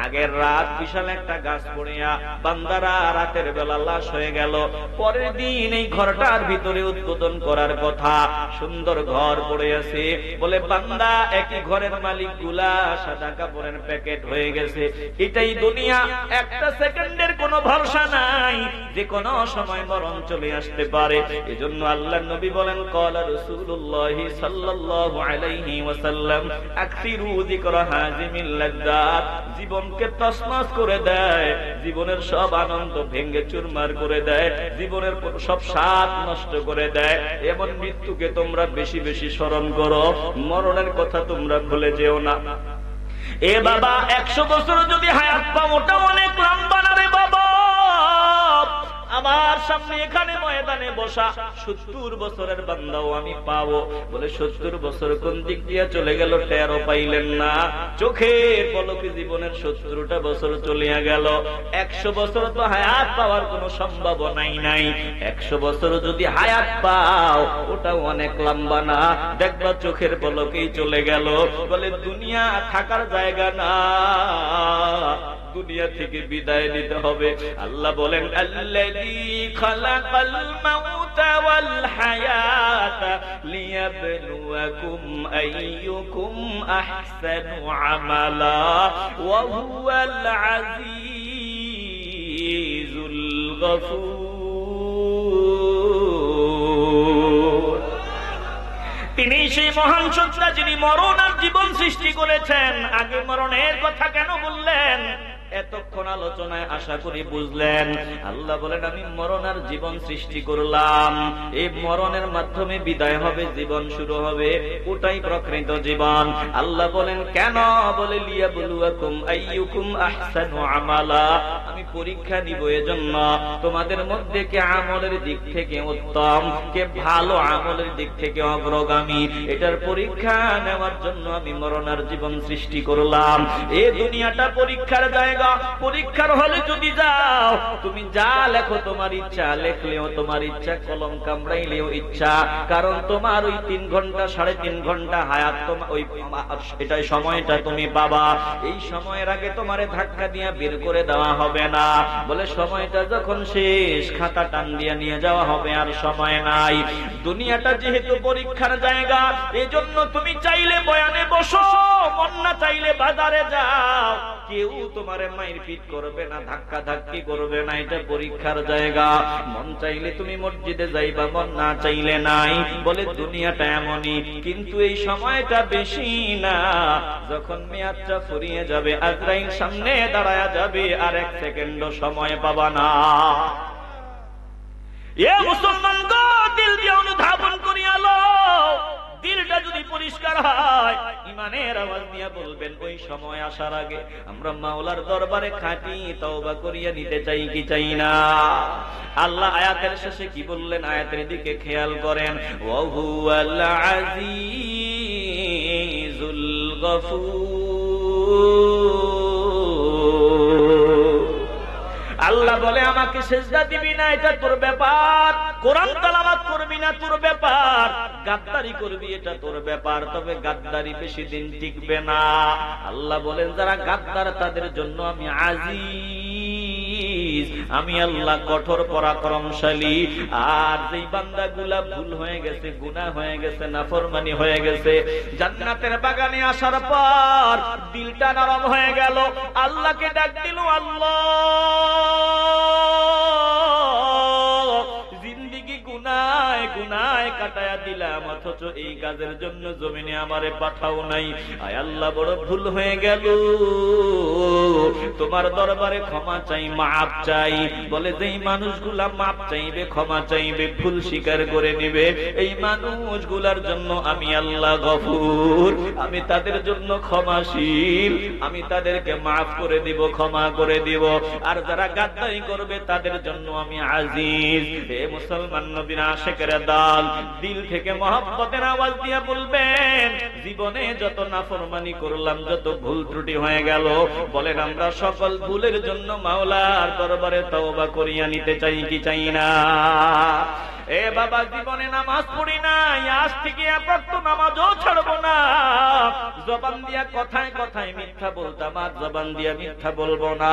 আগের রাত বিশাল একটা গাছ পড়িয়া বান্দারা রাতের বেলা লাশ হয়ে গেল। পরের দিন এই ঘরটার ভিতরে উদ্বোধন করার কথা, সুন্দর ঘর পড়ে আছে। বলে বান্দা একই ঘরের মালিক গুলা সাদা কাপড়ের প্যাকেট হয়ে গেছে। এটাই দুনিয়া, একটা সেকেন্ডের কোনো ভরসা নাই, যে কোনো সময় মরণ চলে আসতে পারে। এজন্য আল্লাহর নবী বলেন, ক্বালা রাসূলুল্লাহ সাল্লাল্লাহু আলাইহি ওয়াসাল্লাম, আকসিরু যিকরা হাযিমিল লাযযাত। জীবনকে তছনছ করে দেয়, জীবনের সব আনন্দ ভেঙে চুরমার করে দেয়, জীবনের সব স্বাদ নষ্ট করে দেয়। এমন মৃত্যুকে তোমরা বেশি বেশি স্মরণ করো, মরণের কথা তোমরা ভুলে যেও না। এ বাবা 100 বছর যদি হায়াত পাও, ওটা অনেক লম্বা না রে বাবা। আমার সামনে এখানে ময়দানে বসা 70 বছরের বান্দাও আমি পাবো। বলে 70 বছর কোন দিক দিয়ে চলে গেল টেরও পাইলেন না। চোখের পলকে জীবনের 70টা বছর চলিয়া গেল। 100 বছর তো হায়াত পাওয়ার কোনো সম্ভাবনাই নাই। 100 বছর যদি হায়াত পাও, ওটাও অনেক লম্বা না, দেখবা চোখের পলকেই চলে গেল। বলে দুনিয়া থাকার জায়গা না, দুনিয়া থেকে বিদায় নিতে হবে। আল্লাহ বলেন, আল্লাযী খালাকাল মাউতা ওয়াল হায়াতা লিয়াবলুয়াকুম আইয়ুকুম আহসানু আমালা ওয়া হুয়াল আজিজুল গফুর। তিনি সেই মহান সত্তা, যিনি মরণ আর জীবন সৃষ্টি করেছেন। আগে মরণের কথা কেন বললেন? এতক্ষণ আলোচনায় আশা করি বুঝলেন। আল্লাহ বলেন, আমি মরণ আর জীবন সৃষ্টি করলাম। এই মরণের মাধ্যমে বিদায় হবে, জীবন শুরু হবে, ওটাই প্রকৃত জীবন। আল্লাহ বলেন কেন? বলে লিয়াবলুয়াকুম আইয়ুকুম আহসানু আমালা। আমি পরীক্ষা নিব, এজন্য তোমাদের মধ্যে কে আমলের দিক থেকে উত্তম, কে ভালো আমলের দিক থেকে অগ্রগামী, এটার পরীক্ষা নেওয়ার জন্য আমি মরণ আর জীবন সৃষ্টি করলাম। এই দুনিয়াটা পরীক্ষার জায়গা। পরীক্ষার হলে যদি যাও, তুমি যা লেখো তোমার ইচ্ছা, লেখলেও তোমার ইচ্ছা, কলম কামড়াইলেও ইচ্ছা। কারণ তোমার ওই 3 ঘন্টা 3.5 ঘন্টা হায়াত, ওই এটাই সময়টা তুমি পাবা। এই সময়ের আগে তোমারে ধাক্কা দিয়ে বের করে দেওয়া হবে না। বলে সময়টা যখন শেষ, খাতা টান দিয়ে নিয়ে যাওয়া হবে, আর সময় নাই। দুনিয়াটা যেহেতু পরীক্ষার জায়গা, এজন্য তুমি চাইলে বয়ানে বসো, মন না চাইলে বাজারে যাও। কেউ তোমারে মারপিট করবে না, ধাক্কা ধাক্কি করবে না, এটা পরীক্ষার জায়গা। মন চাইলে তুমি মসজিদে যাইবা, মন না চাইলে নাই। বলে দুনিয়াটা এমনই, কিন্তু এই সময়টা বেশি না। যখন মেয়াদটা ফুরিয়ে যাবে, আজরাইল সামনে দাঁড়ায়া যাবে, আর 1 সেকেন্ডও সময় পাবা না। এ মুসলমান গো, দিল দিয়ে অনুধাবন করিয়া লো। দিলটা যদি পরিষ্কার হয়, ইমানের আওয়াজ দিয়ে বলবেন, ওই সময় আসার আগে আমরা মাওলার দরবারে খাঁটি তওবা করিয়া নিতে চাই কি চাই না? আল্লাহ আয়াতের শেষে কি বললেন? আয়াতের দিকে খেয়াল করেন, ওয়া হুয়াল আজিজুল গফুর। আল্লাহ বলে, আমাকে সেজদা দিবি না, এটা তোর ব্যাপার। কোরআন তেলাওয়াত করবি না, তোর ব্যাপার। গাদ্দারি করবি, এটা তোর ব্যাপার। তবে গাদ্দারি বেশি দিন টিকবে না। আল্লাহ বলেন, যারা গাদ্দার তাদের জন্য আমি আজিজ, আমি আল্লাহ কঠোর পরাক্রমশালী। আর যেই বান্দাগুলা ভুল হয়ে গেছে, গুনাহ হয়ে গেছে, নাফরমানি হয়ে গেছে, জান্নাতের বাগানে আসার পর দিলটা নরম হয়ে গেল, আল্লাহকে ডাক দিল, আল্লাহ জিন্দেগি গুনায় গুনায় কাটায়া দিলাম, অথচ এই কাজের জন্য জমিনে আমারে পাঠাও নাই। আয় আল্লাহ, বড় ভুল হয়ে গেল, তোমার দরবারে ক্ষমা চাই, মাপ চাই। বলে, যেই মানুষগুলা মাপ চাইবে, ক্ষমা চাইবে, ভুল স্বীকার করে নিবে, এই মানুষগুলার জন্য আমি আল্লাহ গফুর, আমি তাদের জন্য ক্ষমাশীল, আমি তাদেরকে মাফ করে দিব, ক্ষমা করে দিব। আর যারা গাদ্দারি করবে তাদের জন্য আমি আজিজ। হে মুসলমান নবীর আশিকের দল, দিল থেকে মহব্বতের আওয়াজ দিয়ে বলবেন, জীবনে যত নাফরমানি করলাম, যত ভুল ত্রুটি হয়ে গেল, বলেন আমরা সকল ভুলের জন্য মাওলার দরবারে তওবা করিয়া নিতে চাই কি চাই না? এ বাবা, জীবনে নামাজ পড়ি নাই, আজ থেকে একটু নামাজও ছাড়বো না। জবান দিয়া কথায় কথায় মিথ্যা বলতাম, আর জবান দিয়া মিথ্যা বলবো না।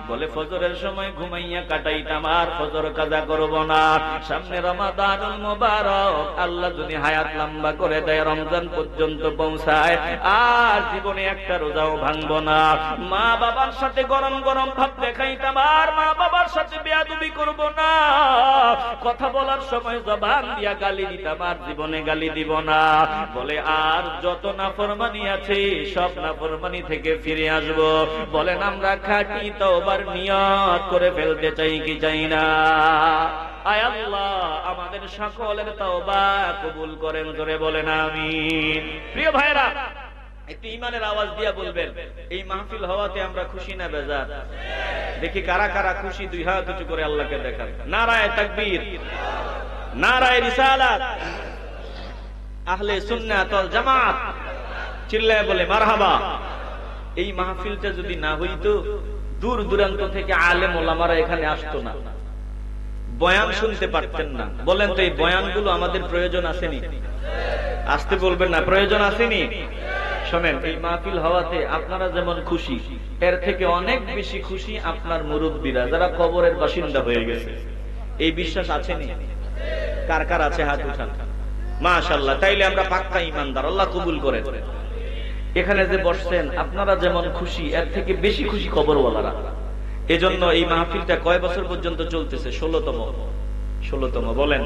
বলে, ফজরের সময় ঘুমাইয়া কাটাইতাম, আর ফজর কাজা করবো না। সামনে রমাদানুল মুবারক, আল্লাহ যদি হায়াত লম্বা করে দেয়, রমজান পর্যন্ত পৌঁছায়, আর জীবনে একটা রোজাও ভাঙবো না। মা বাবার সাথে গরম গরম ভাব দেখাইতাম, আর মা বাবার সাথে বেয়াদবি করবো না। কথা বলার সময় জবান দিয়া গালি দিতাম, আর জীবনে গালি দিব না। বলে, আর যত নাফরমানি আছে সব নাফরমানি থেকে ফিরে আসব। বলেন, আমরা খাঁটি তওবার নিয়ত করে ফেলতে চাই কি চাই না? আয় আল্লাহ, আমাদের সকলের তওবা কবুল করেন, জোরে বলেন আমিন। প্রিয় ভাইরা, একটু ইমানের আওয়াজ দিয়া বলবেন, এই মাহফিল হওয়াতে আমরা খুশি না বেজার? দেখি কারা কারা খুশি, দুই হাত উঁচু করে আল্লাহকে দেখান। নারায়ে তাকবীর, নারায়ে রিসালাত, আহলে সুন্নাত ওয়াল জামাত, চিল্লায়ে বলে মারহাবা। এই মাহফিলটা যদি না হইতো, দূর দূরান্ত থেকে আলেম ওলামারা এখানে আসতো না, বয়ান শুনতে পারতেন না। বলেন তো, এই বয়ানগুলো আমাদের প্রয়োজন আসেনি? আসতে বলবেন না, প্রয়োজন আসেনি? শোনেন, এই মাহফিল হওয়াতে আপনারা যেমন খুশি, এর থেকে অনেক বেশি খুশি আপনার মুরব্বীরা, যারা কবরের বাসিন্দা হয়ে গেছে। এই বিশ্বাস আছেনি? কার কার আছে হাত উঠান। মাশাআল্লাহ, তাইলে আমরা পাক্কা ঈমানদার, আল্লাহ কবুল করেন। এখানে যে বসছেন, আপনারা যেমন খুশি, এর থেকে বেশি খুশি কবরওয়ালারা। এজন্য এই মাহফিলটা কয় বছর পর্যন্ত চলতেছে? 16তম। বলেন,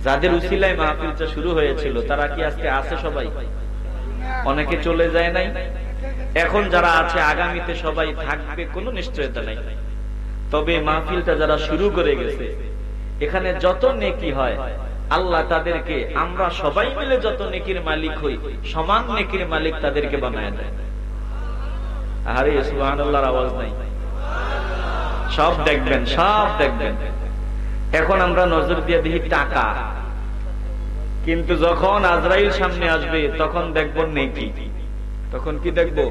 যাদের উসিলায় মাহফিলটা শুরু হয়েছিল তারা কি আজকে আছে? সবাই? অনেকে চলে যায় নাই। এখন যারা আছে, আগামীতে সবাই থাকবে, কোনো নিশ্চয়তা নাই। তবে মাহফিলটা যারা শুরু করে গেছে, এখানে যত নেকি হয়, আল্লাহ তাদেরকে, আমরা সবাই মিলে যত নেকির মালিক হই, সমান নেকির মালিক তাদেরকে বানায় দেয়। আরে সুবহানাল্লাহর আওয়াজ নাই? সব দেখবেন, সব দেখবেন। এখন আমরা নজর দিয়ে দেখি টাকা, কিন্তু যখন আজরাইল সামনে আসবে তখন দেখবো নেকি। তখন কি দেখবো?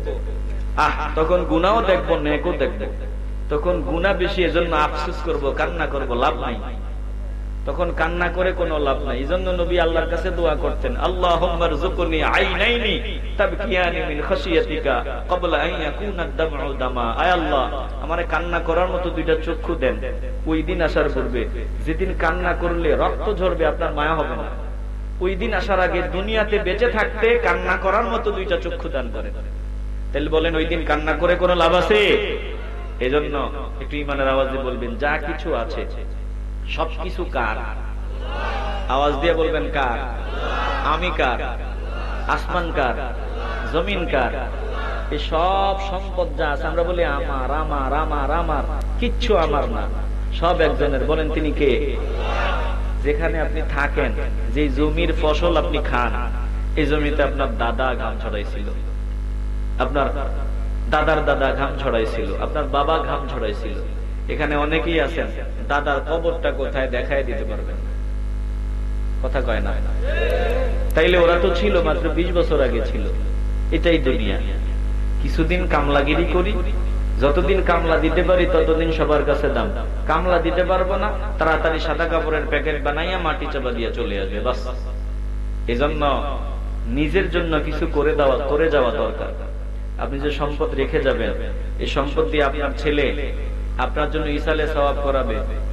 তখন গুনাহও দেখবো, নেকও দেখবো। তখন গুনাহ বেশি, এজন্য আফসোস করব, কান্না করব, লাভ নাই। তখন কান্না করে কোনো লাভ নাই। এজন্য নবী আল্লাহর কাছে দোয়া করতেন, আল্লাহুম্মা রযুকনি আইনাইনি তাবকিয়ানি মিন খাশিয়াতিকা ক্বাবলা আন ইয়াকুনা আদ-দামউ দামা। আয় আল্লাহ, আমারে কান্না করার মতো দুইটা চক্ষু দেন। ওই দিন আসার পূর্বে, যেদিন কান্না করলে রক্ত ঝরবে, আপনার মায়া হবে না, ওই দিন আসার আগে দুনিয়াতে বেঁচে থাকতে কান্না করার মতো দুইটা চক্ষু দান করেন। তাহলে বলেন, ওই দিন কান্না করে কোনো লাভ আছে? এজন্য একটু ঈমানের আওয়াজে বলবেন, যা কিছু আছে সবকিছু কার? আওয়াজ দিয়ে বলবেন, কার? আমি কার? আসমান কার? জমিন কার? এই সব সম্পদ যা আছে, আমরা বলি আমার আমার আমার আমার, কিচ্ছু আমার না, সব একজনের। বলেন, তিনি কে? যেখানে আপনি থাকেন, যে জমির ফসল আপনি খান, এই জমিতে আপনার দাদা ঘাম ছড়াইছিল, আপনার দাদার দাদা ঘাম ছড়াইছিল, আপনার বাবা ঘাম ছড়াইছিল। এখানে অনেকেই আছেন দাদার কবরটা কোথায় দেখায় দিতে পারবেন, কথা কয় না। তাইলে ওরা তো ছিল মাত্র 20 বছর আগে ছিল। এটাই দুনিয়া। কিছুদিন কামলাগিরি করি, যতদিন কামলা দিতে পারি ততদিন সবার কাছে দাম। কামলা দিতে পারবো না, তাড়াতাড়ি সাদা কাপড়ের প্যাকেট বানাইয়া মাটি চাপা দিয়ে চলে আসবে, বাস। এজন্য নিজের জন্য কিছু করে যাওয়া দরকার। আপনি যে সম্পদ রেখে যাবেন, এই সম্পদ দিয়ে আপনার ছেলে আপনার জন্য ইসালে সওয়াব করাবে।